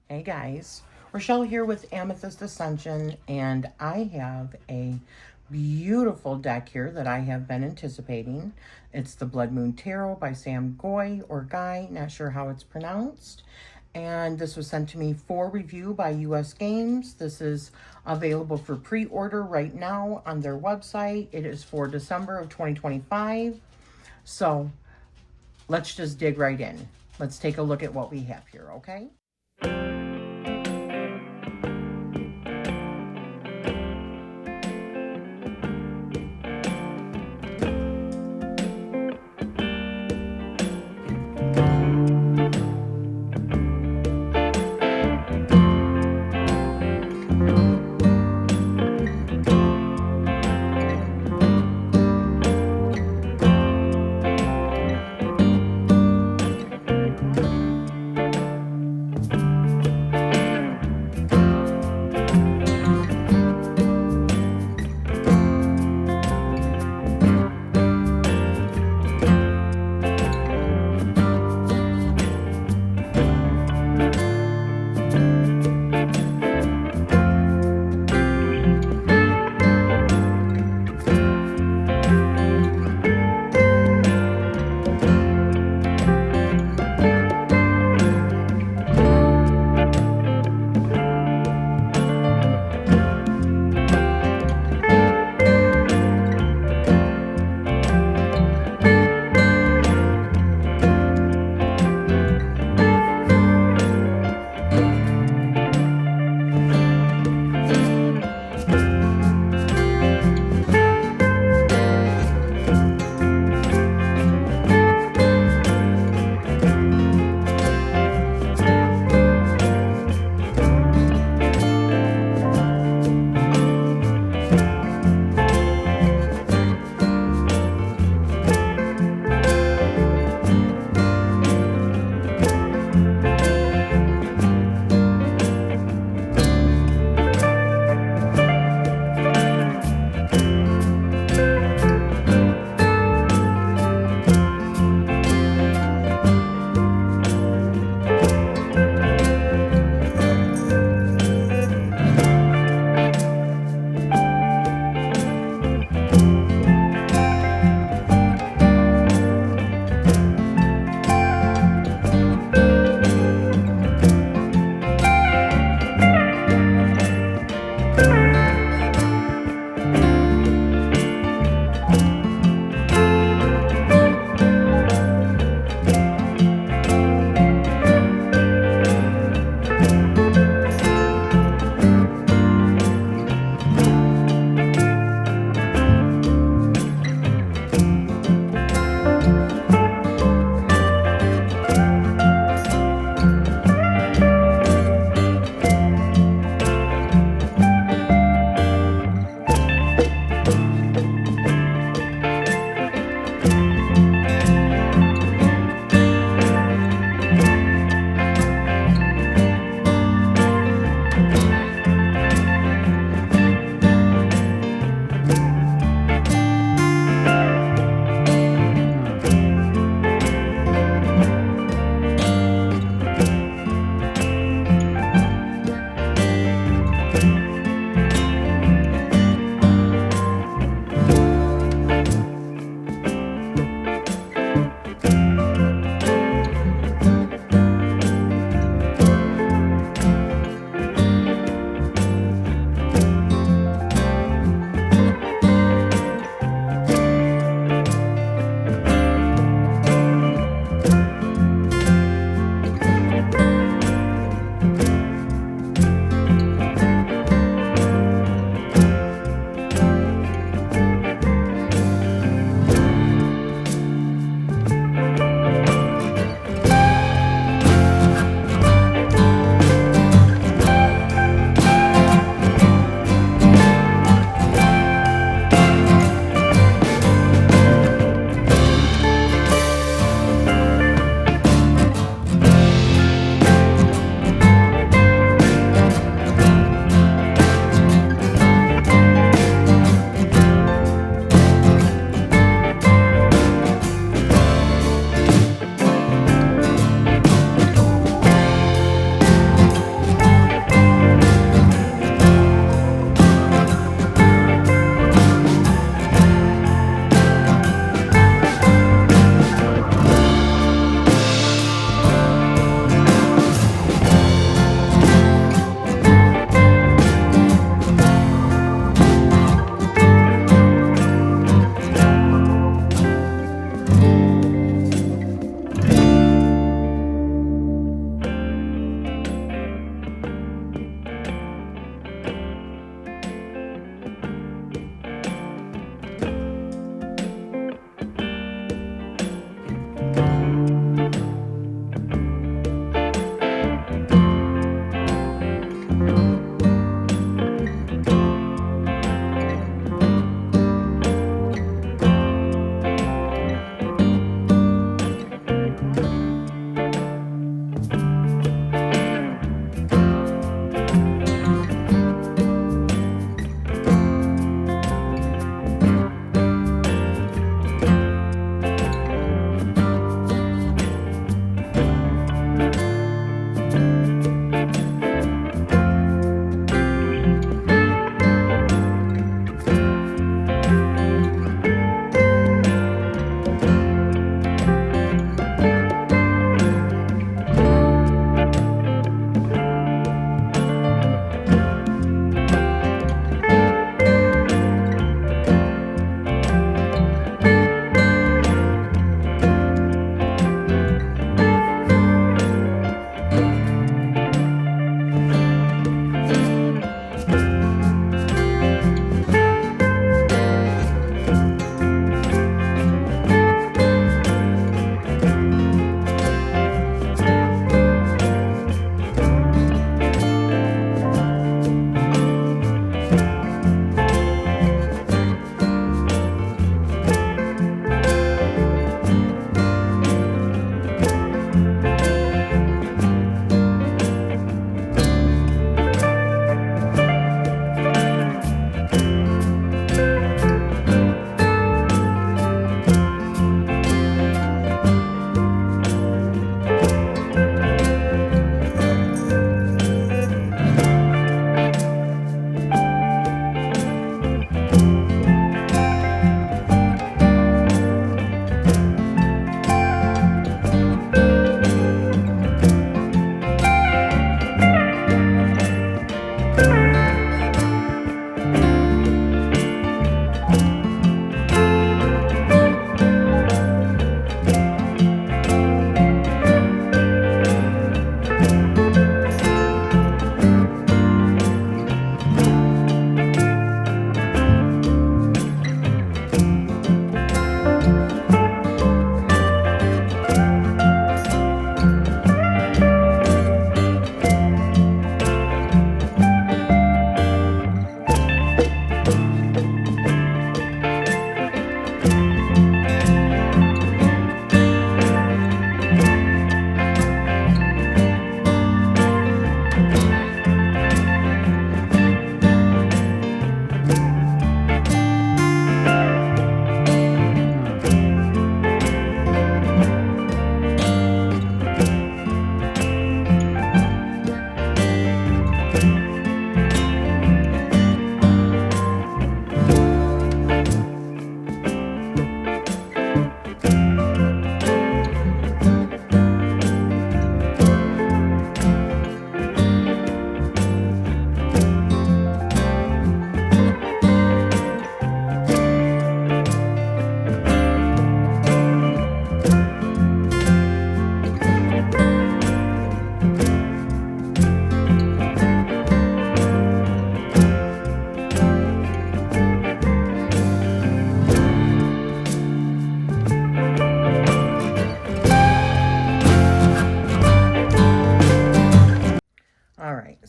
Hey guys, Rochelle here with Amethyst Ascension, and I have a beautiful deck here that I have been anticipating. It's the Blood Moon Tarot by Sam Guay or Guy, not sure how it's pronounced. And this was sent to me for review by US Games. This is available for pre-order right now on their website. It is for December of 2025. So let's just dig right in. Let's take a look at what we have here, okay?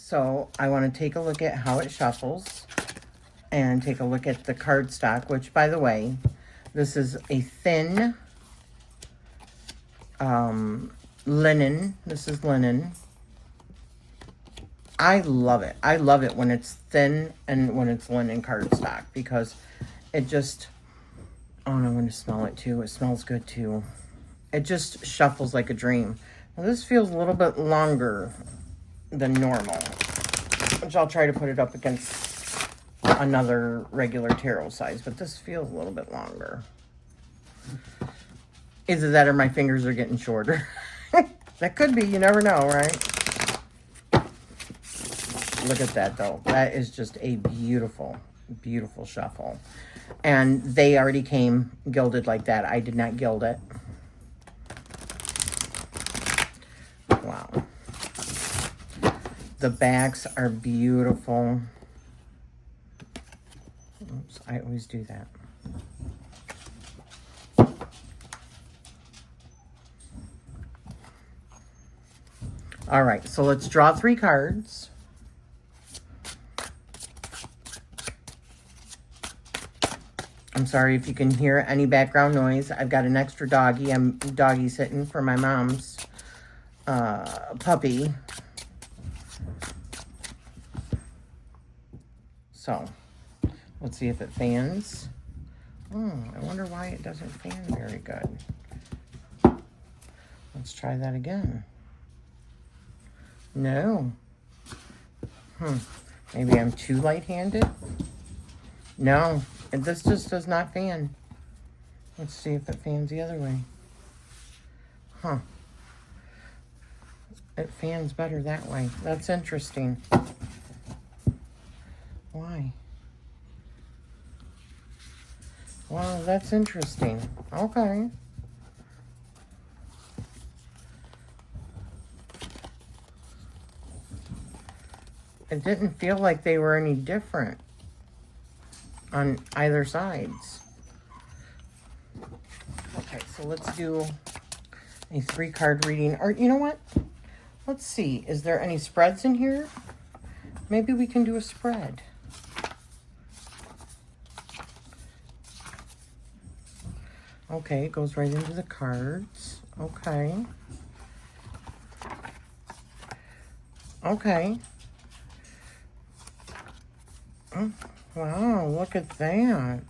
So I want to take a look at how it shuffles and take a look at the cardstock, which, by the way, this is a thin linen. This is linen. I love it. I love it when it's thin and when it's linen cardstock, because it just, oh, and I want to smell it too. It smells good too. It just shuffles like a dream. Now this feels a little bit longer than normal, which I'll try to put it up against another regular tarot size, but this feels a little bit longer. Either that or my fingers are getting shorter. That could be, you never know, right? Look at that though. That is just a beautiful, beautiful shuffle. And they already came gilded like that. I did not gild it. Wow. The backs are beautiful. Oops, I always do that. All right, so let's draw 3 cards. I'm sorry if you can hear any background noise. I've got an extra doggy. I'm doggy sitting for my mom's puppy. So, let's see if it fans. Oh, I wonder why it doesn't fan very good. Let's try that again. No. Maybe I'm too light-handed? No, this just does not fan. Let's see if it fans the other way. Huh. It fans better that way. That's interesting. Why? Wow, that's interesting. Okay. It didn't feel like they were any different on either sides. Okay, so let's do a 3-card reading. Or you know what? Let's see. Is there any spreads in here? Maybe we can do a spread. Okay, it goes right into the cards. Okay. Okay. Oh, wow, look at that.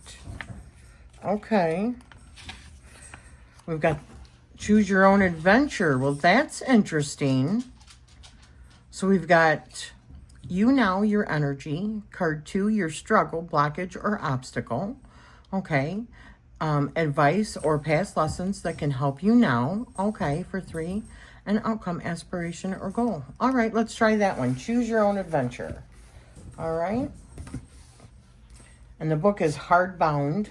Okay. We've got choose your own adventure. Well, that's interesting. So we've got you now, your energy. Card 2, your struggle, blockage, or obstacle. Okay. Advice or past lessons that can help you now. Okay, for 3. An outcome, aspiration, or goal. All right, let's try that one. Choose your own adventure. All right. And the book is hardbound,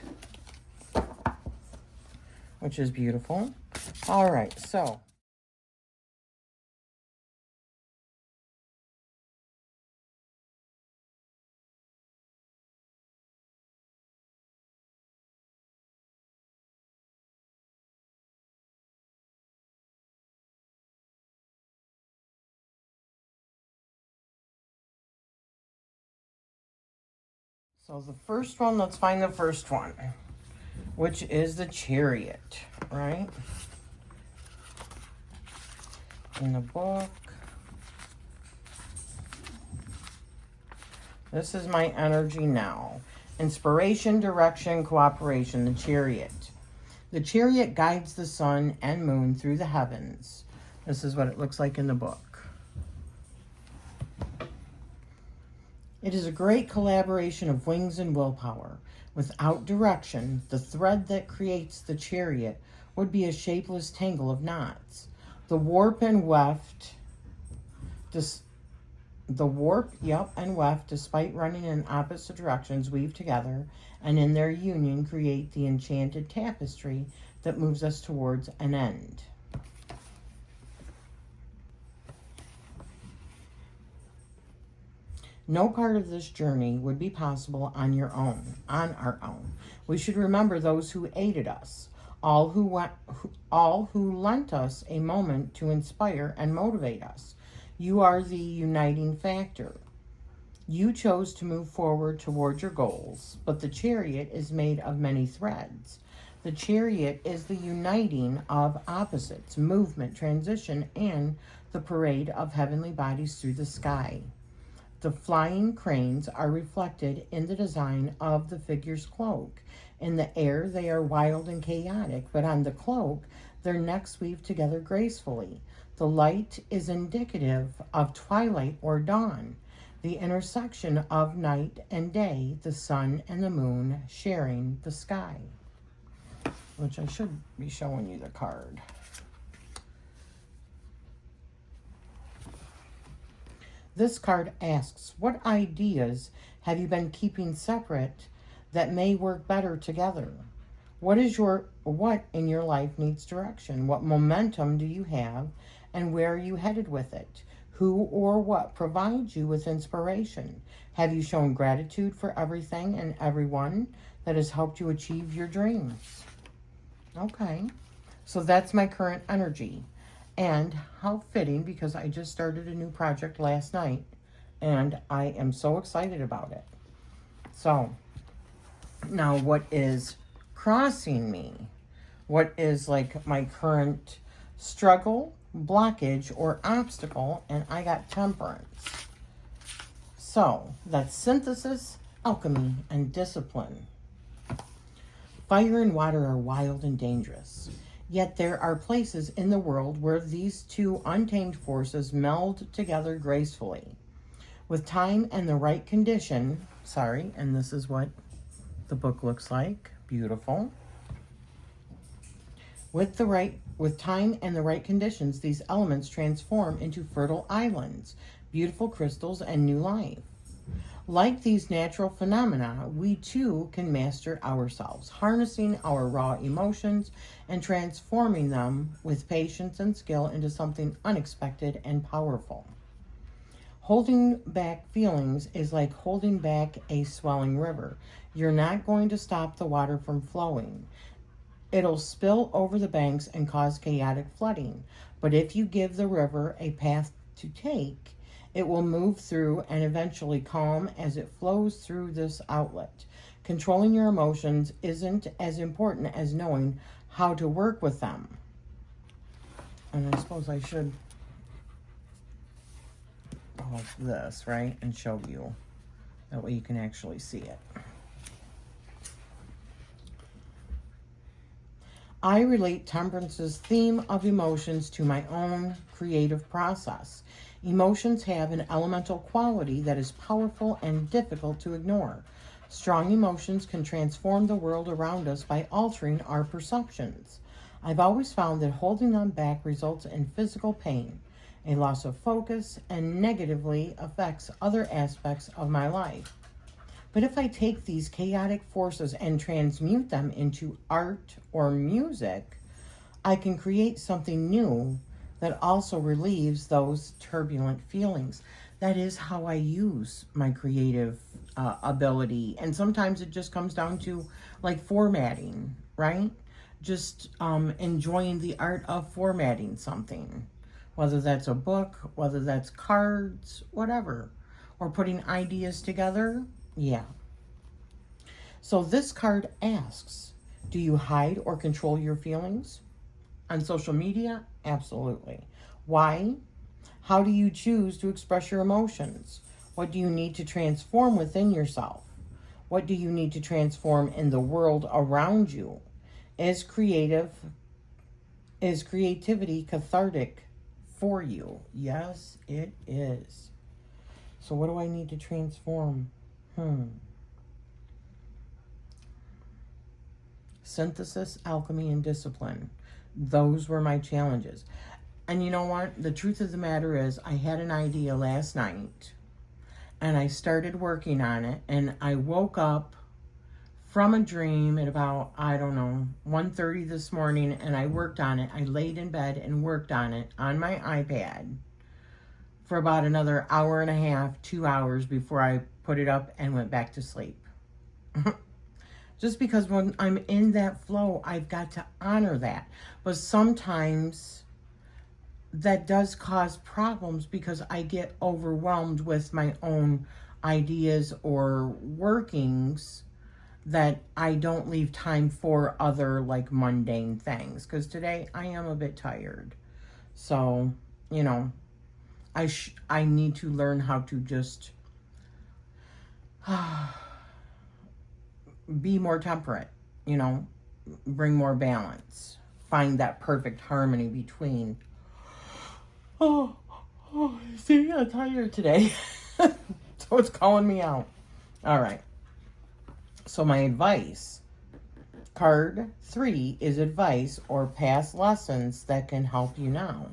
which is beautiful. All right, so the first one, let's find the first one, which is the Chariot, right? In the book. This is my energy now. Inspiration, direction, cooperation, the Chariot. The Chariot guides the sun and moon through the heavens. This is what it looks like in the book. It is a great collaboration of wings and willpower. Without direction, the thread that creates the chariot would be a shapeless tangle of knots. The warp and weft, despite running in opposite directions, weave together, and in their union create the enchanted tapestry that moves us towards an end. No part of this journey would be possible on our own. We should remember those who aided us, all who lent us a moment to inspire and motivate us. You are the uniting factor. You chose to move forward toward your goals, but the chariot is made of many threads. The chariot is the uniting of opposites, movement, transition, and the parade of heavenly bodies through the sky. The flying cranes are reflected in the design of the figure's cloak. In the air, they are wild and chaotic, but on the cloak, their necks weave together gracefully. The light is indicative of twilight or dawn, the intersection of night and day, the sun and the moon sharing the sky. Which I should be showing you the card. This card asks, what ideas have you been keeping separate that may work better together? What in your life needs direction? What momentum do you have, and where are you headed with it? Who or what provides you with inspiration? Have you shown gratitude for everything and everyone that has helped you achieve your dreams? Okay, so that's my current energy. And how fitting, because I just started a new project last night and I am so excited about it. So now what is crossing me? What is like my current struggle, blockage, or obstacle? And I got temperance. So that's synthesis, alchemy, and discipline. Fire and water are wild and dangerous. Yet there are places in the world where these two untamed forces meld together gracefully. With time and the right condition, and this is what the book looks like, beautiful. With time and the right conditions, these elements transform into fertile islands, beautiful crystals, and new life. Like these natural phenomena, we too can master ourselves, harnessing our raw emotions and transforming them with patience and skill into something unexpected and powerful. Holding back feelings is like holding back a swelling river. You're not going to stop the water from flowing. It'll spill over the banks and cause chaotic flooding. But if you give the river a path to take, it will move through and eventually calm as it flows through this outlet. Controlling your emotions isn't as important as knowing how to work with them. And I suppose I should hold this, right, and show you. That way you can actually see it. I relate temperance's theme of emotions to my own creative process. Emotions have an elemental quality that is powerful and difficult to ignore. Strong emotions can transform the world around us by altering our perceptions. I've always found that holding them back results in physical pain, a loss of focus, and negatively affects other aspects of my life. But if I take these chaotic forces and transmute them into art or music, I can create something new that also relieves those turbulent feelings. That is how I use my creative ability. And sometimes it just comes down to like formatting, right? Just enjoying the art of formatting something, whether that's a book, whether that's cards, whatever, or putting ideas together. Yeah. So this card asks, do you hide or control your feelings? On social media? Absolutely. Why? How do you choose to express your emotions? What do you need to transform within yourself? What do you need to transform in the world around you? Is creativity cathartic for you? Yes, it is. So what do I need to transform? Synthesis, alchemy, and discipline. Those were my challenges. And you know what? The truth of the matter is, I had an idea last night and I started working on it, and I woke up from a dream at about, 1:30 this morning, and I worked on it. I laid in bed and worked on it on my iPad for about another hour and a half, 2 hours before I put it up and went back to sleep. Just because when I'm in that flow, I've got to honor that. But sometimes that does cause problems because I get overwhelmed with my own ideas or workings that I don't leave time for other like mundane things. Because today I am a bit tired. So, you know, I need to learn how to just be more temperate, you know, bring more balance, find that perfect harmony between. Oh, see, I'm tired today. So it's calling me out. All right. So my advice, card 3 is advice or past lessons that can help you now.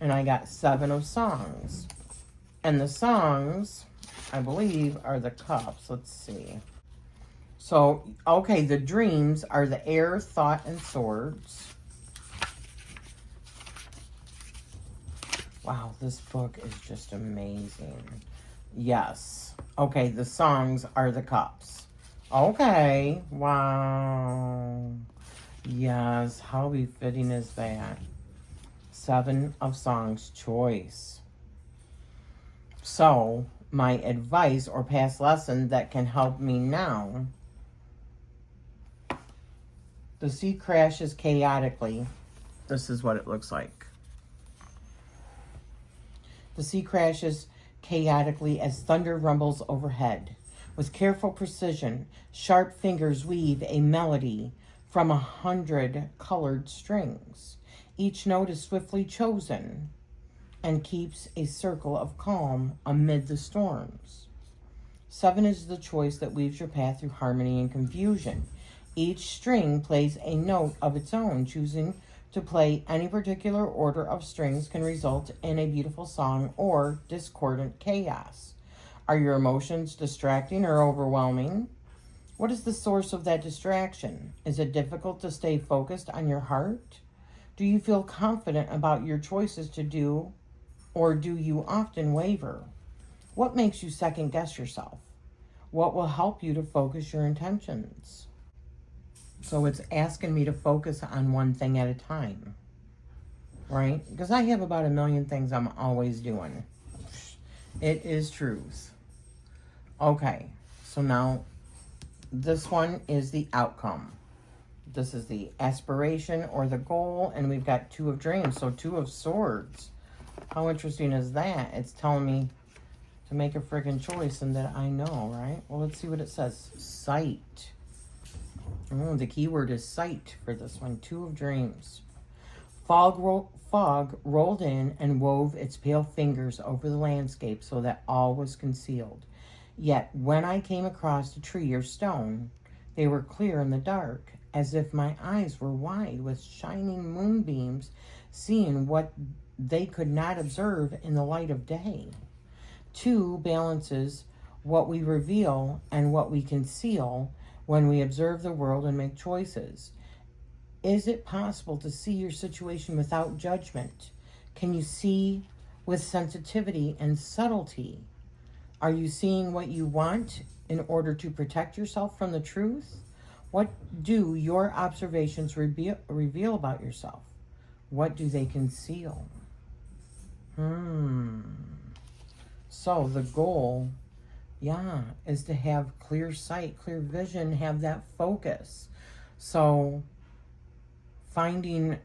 And I got 7 of songs. And the songs, I believe, are the cups. Let's see. So, okay, the dreams are the air, thought, and swords. Wow, this book is just amazing. Yes. Okay, the songs are the cups. Okay. Wow. Yes, how befitting is that? 7 of songs choice. So, my advice or past lesson that can help me now. The sea crashes chaotically. This is what it looks like. The sea crashes chaotically as thunder rumbles overhead. With careful precision, sharp fingers weave a melody from 100 colored strings. Each note is swiftly chosen and keeps a circle of calm amid the storms. 7 is the choice that weaves your path through harmony and confusion. Each string plays a note of its own. Choosing to play any particular order of strings can result in a beautiful song or discordant chaos. Are your emotions distracting or overwhelming? What is the source of that distraction? Is it difficult to stay focused on your heart? Do you feel confident about your choices to do, or do you often waver? What makes you second guess yourself? What will help you to focus your intentions? So it's asking me to focus on one thing at a time, right? Because I have about 1,000,000 things I'm always doing. It is truth. Okay, so now this one is the outcome. This is the aspiration or the goal, and we've got 2 of dreams, so 2 of swords. How interesting is that? It's telling me to make a freaking choice and that I know, right? Well, let's see what it says. Sight. Oh, the key word is sight for this one. 2 of dreams. Fog rolled in and wove its pale fingers over the landscape so that all was concealed. Yet when I came across a tree or stone, they were clear in the dark, as if my eyes were wide with shining moonbeams, seeing what they could not observe in the light of day. 2 balances what we reveal and what we conceal when we observe the world and make choices. Is it possible to see your situation without judgment? Can you see with sensitivity and subtlety? Are you seeing what you want in order to protect yourself from the truth? What do your observations reveal about yourself? What do they conceal? So the goal, is to have clear sight, clear vision, have that focus. So finding,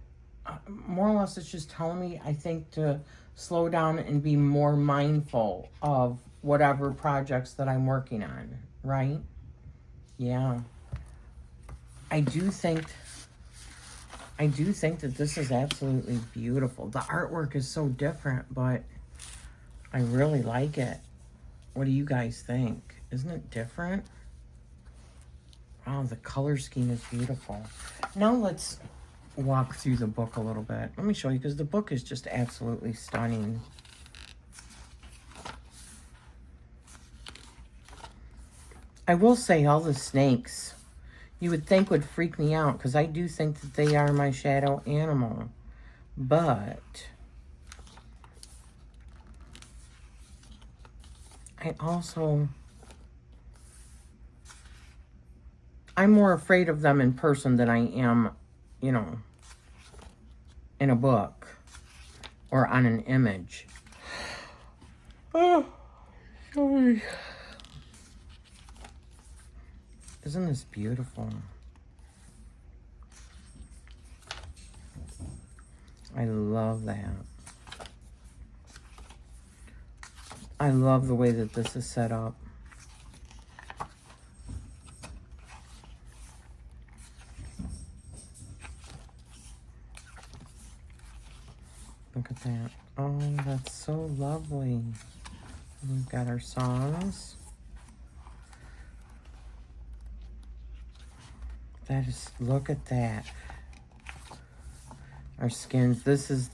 more or less it's just telling me, I think, to slow down and be more mindful of whatever projects that I'm working on, right? Yeah. I do think that this is absolutely beautiful. The artwork is so different, but I really like it. What do you guys think? Isn't it different? Wow, the color scheme is beautiful. Now let's walk through the book a little bit. Let me show you, because the book is just absolutely stunning. I will say all the snakes, you would think would freak me out, because I do think that they are my shadow animal. But I'm more afraid of them in person than I am, in a book or on an image. Oh, sorry. Isn't this beautiful? I love that. I love the way that this is set up. Look at that. Oh, that's so lovely. We've got our songs. That is, look at that. Our skins. This is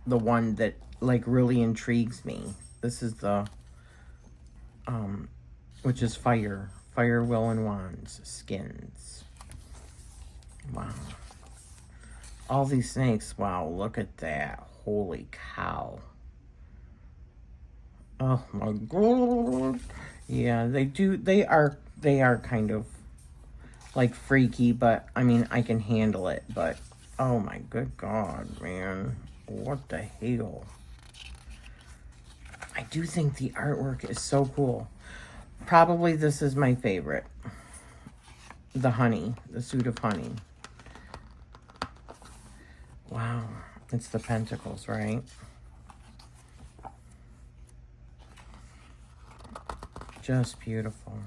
the one that like really intrigues me. This is the, which is Fire. Fire, Will, and Wands skins. Wow. All these snakes. Wow, look at that. Holy cow. Oh my God. Yeah, they are kind of like freaky, but I mean, I can handle it, but oh my good God, man. What the hell? I do think the artwork is so cool. Probably this is my favorite. The honey, the suit of honey. Wow, it's the pentacles, right? Just beautiful.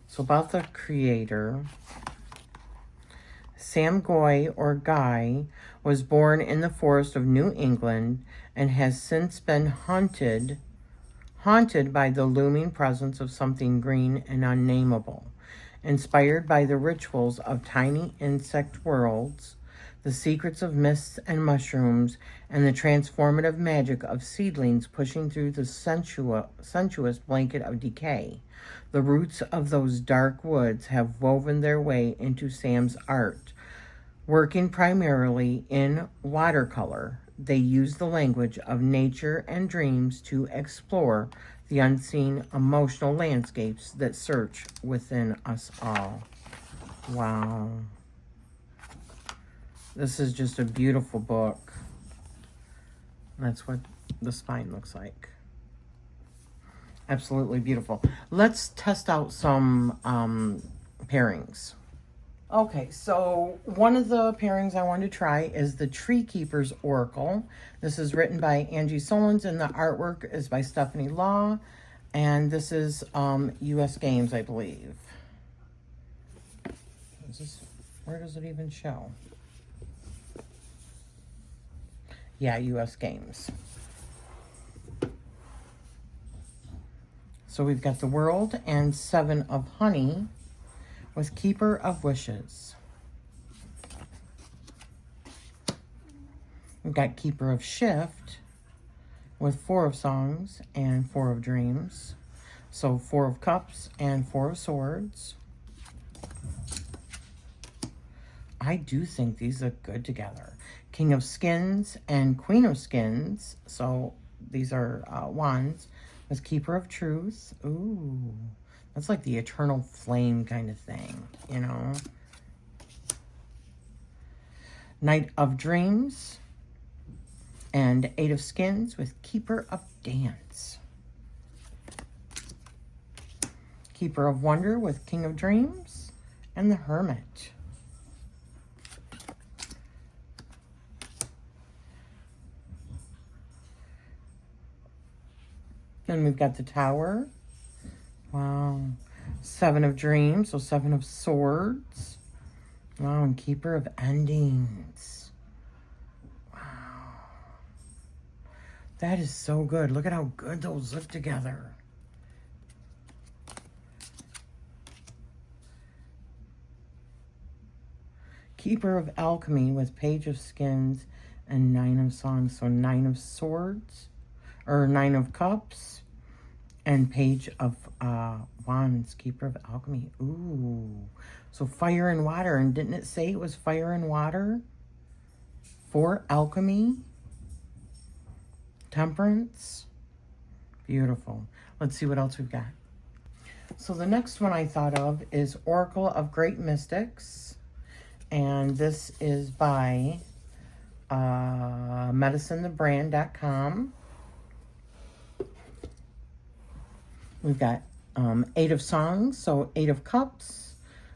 So about the creator, Sam Guay, or Guy, was born in the forest of New England and has since been haunted by the looming presence of something green and unnameable. Inspired by the rituals of tiny insect worlds, the secrets of mists and mushrooms, and the transformative magic of seedlings pushing through the sensuous blanket of decay, the roots of those dark woods have woven their way into Sam's art. Working primarily in watercolor, they use the language of nature and dreams to explore the unseen emotional landscapes that search within us all. Wow. This is just a beautiful book. That's what the spine looks like. Absolutely beautiful. Let's test out some pairings. Okay, so one of the pairings I wanted to try is the Tree Keeper's Oracle. This is written by Angie Solons, and the artwork is by Stephanie Law. And this is US Games, I believe. Where does it even show? Yeah, US Games. So we've got the World and 7 of Honey with Keeper of Wishes. We've got Keeper of Shift with 4 of Songs and 4 of Dreams. So 4 of Cups and 4 of Swords. I do think these look good together. King of Skins and Queen of Skins. So these are wands with Keeper of Truth. Ooh, that's like the eternal flame kind of thing, you know. Knight of Dreams and 8 of Skins with Keeper of Dance. Keeper of Wonder with King of Dreams and the Hermit. Then we've got the Tower. Wow. 7 of Dreams, so 7 of Swords. Wow, and Keeper of Endings. Wow. That is so good. Look at how good those look together. Keeper of Alchemy with Page of Skins and 9 of Songs. So 9 of Swords, or 9 of Cups, and Page of Wands, Keeper of Alchemy. Ooh, so fire and water. And didn't it say it was fire and water for alchemy? Temperance. Beautiful. Let's see what else we've got. So the next one I thought of is Oracle of Great Mystics. And this is by medicinethebrand.com. We've got 8 of Songs, so 8 of Cups,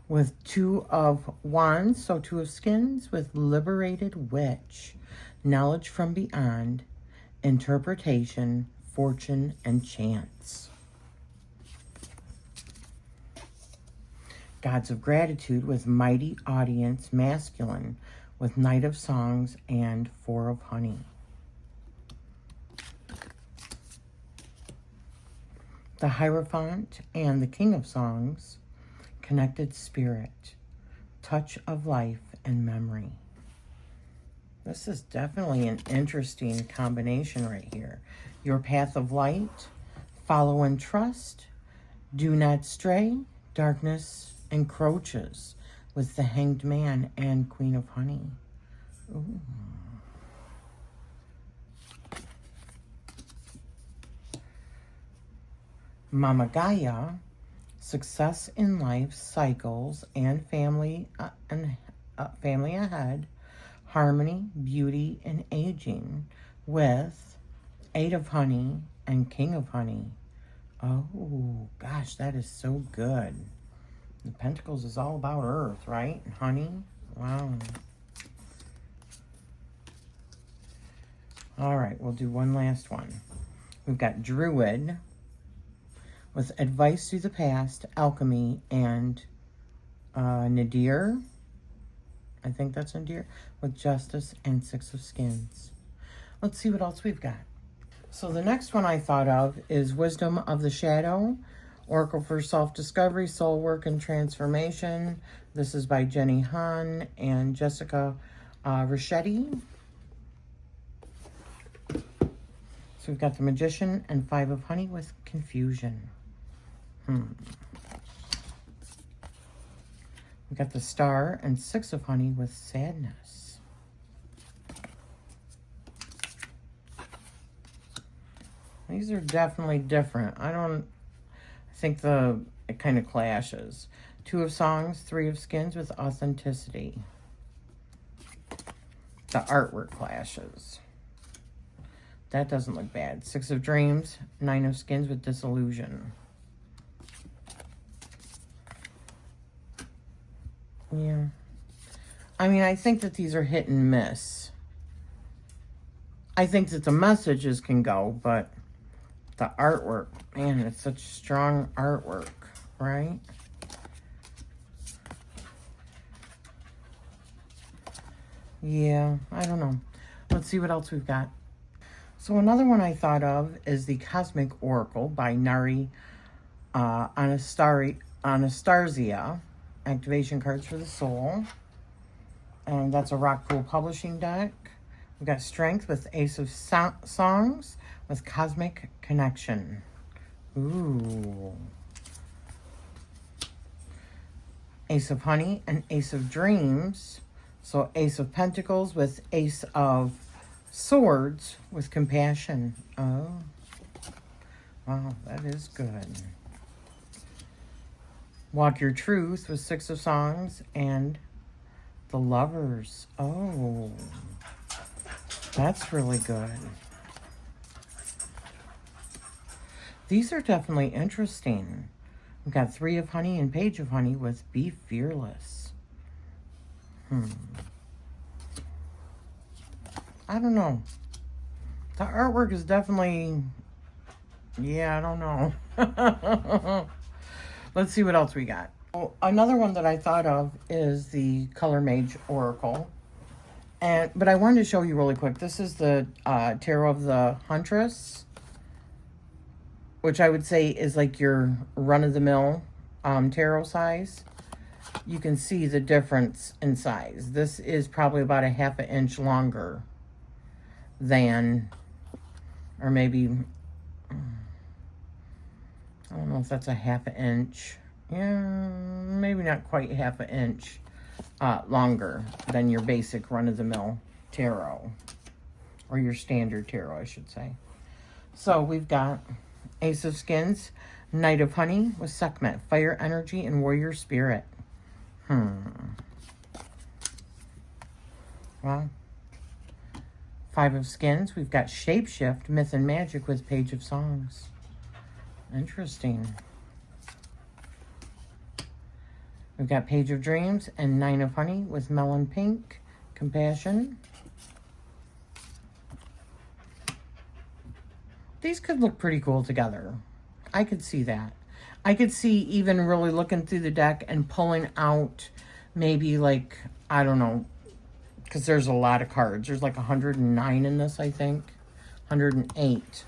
with 2 of Wands, so 2 of Skins, with Liberated Witch, Knowledge from Beyond, Interpretation, Fortune, and Chance. Gods of Gratitude with Mighty Audience, Masculine, with Knight of Songs and 4 of Honey. The Hierophant and the King of Songs, Connected Spirit, Touch of Life and Memory. This is definitely an interesting combination right here. Your Path of Light, Follow and Trust, Do Not Stray, Darkness Encroaches, with the Hanged Man and Queen of Honey. Ooh. Mama Gaia, Success in Life, Cycles, and Family Ahead, Harmony, Beauty, and Aging, with 8 of Honey and King of Honey. Oh, gosh, that is so good. The Pentacles is all about Earth, right? Honey. Wow. All right, we'll do one last one. We've got Druid, with Advice Through the Past, Alchemy, and Nadir. I think that's Nadir. With Justice and 6 of Skins. Let's see what else we've got. So the next one I thought of is Wisdom of the Shadow, Oracle for Self-Discovery, Soul Work, and Transformation. This is by Jenny Han and Jessica Ricchetti. So we've got the Magician and 5 of Honey with Confusion. We got the Star and 6 of Honey with Sadness. These are definitely different. I think it kind of clashes. 2 of Songs, 3 of Skins with Authenticity. The artwork clashes. That doesn't look bad. 6 of Dreams, 9 of Skins with Disillusion. Yeah. I mean, I think that these are hit and miss. I think that the messages can go, but the artwork, man, it's such strong artwork, right? Yeah, I don't know. Let's see what else we've got. So another one I thought of is the Cosmic Oracle by Nari Anastasia. Activation cards for the soul. And that's a Rock Pool Publishing deck. We've got Strength with Ace of Songs with Cosmic Connection. Ooh. Ace of Honey and Ace of Dreams. So Ace of Pentacles with Ace of Swords with Compassion. Oh. Wow, that is good. Walk Your Truth with 6 of Songs and the Lovers. Oh, that's really good. These are definitely interesting. We've got 3 of Honey and Page of Honey with Be Fearless. I don't know. The artwork is definitely, yeah, I don't know. Let's see what else we got. Oh, another one that I thought of is the Color Mage Oracle. But I wanted to show you really quick. This is the Tarot of the Huntress, which I would say is like your run-of-the-mill tarot size. You can see the difference in size. This is probably about a ½ an inch longer than, or maybe, I don't know if that's a ½ an inch. Yeah, maybe not quite ½ an inch longer than your basic run-of-the-mill tarot. Or your standard tarot, I should say. So we've got Ace of Skins, Knight of Honey with Sekhmet, Fire Energy, and Warrior Spirit. Wow. Five of Skins. We've got Shapeshift, Myth and Magic with Page of Songs. Interesting. We've got Page of Dreams and Nine of Honey with Melon Pink, Compassion. These could look pretty cool together. I could see that. I could see even really looking through the deck and pulling out maybe like, I don't know, because there's a lot of cards. There's like 109 in this, I think. 108.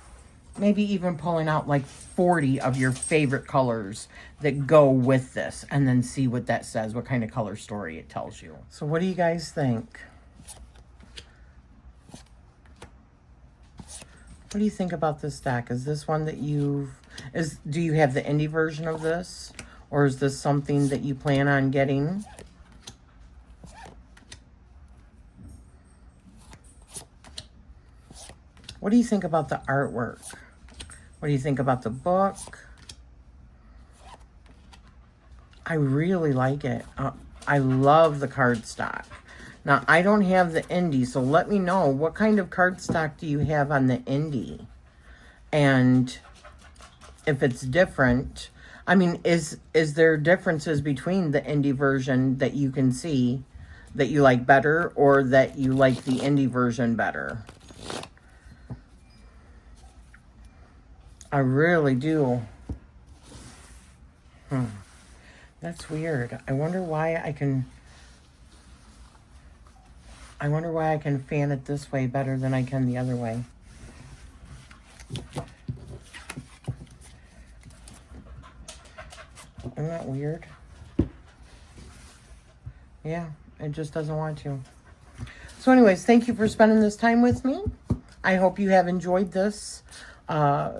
Maybe even pulling out like 40 of your favorite colors that go with this, and then see what that says, what kind of color story it tells you. So what do you guys think? What do you think about this deck? Is this one that do you have the indie version of this? Or is this something that you plan on getting? What do you think about the artwork? What do you think about the book? I really like it. I love the cardstock. Now, I don't have the indie, so let me know, what kind of cardstock do you have on the indie? And if it's different, I mean, is there differences between the indie version that you can see that you like better, or that you like the indie version better? I really do. That's weird. I wonder why I can fan it this way better than I can the other way. Isn't that weird? Yeah, it just doesn't want to. So anyways, thank you for spending this time with me. I hope you have enjoyed this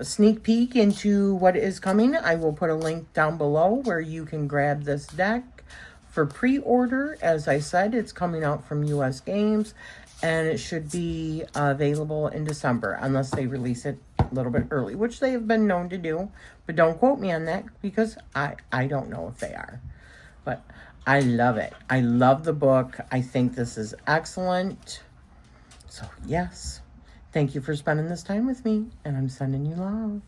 sneak peek into what is coming. I will put a link down below where you can grab this deck for pre-order. As I said, it's coming out from US Games, and it should be available in December unless they release it a little bit early, which they have been known to do, but don't quote me on that because I don't know if they are. But I love it. I love the book. I think this is excellent. So yes, thank you for spending this time with me, and I'm sending you love.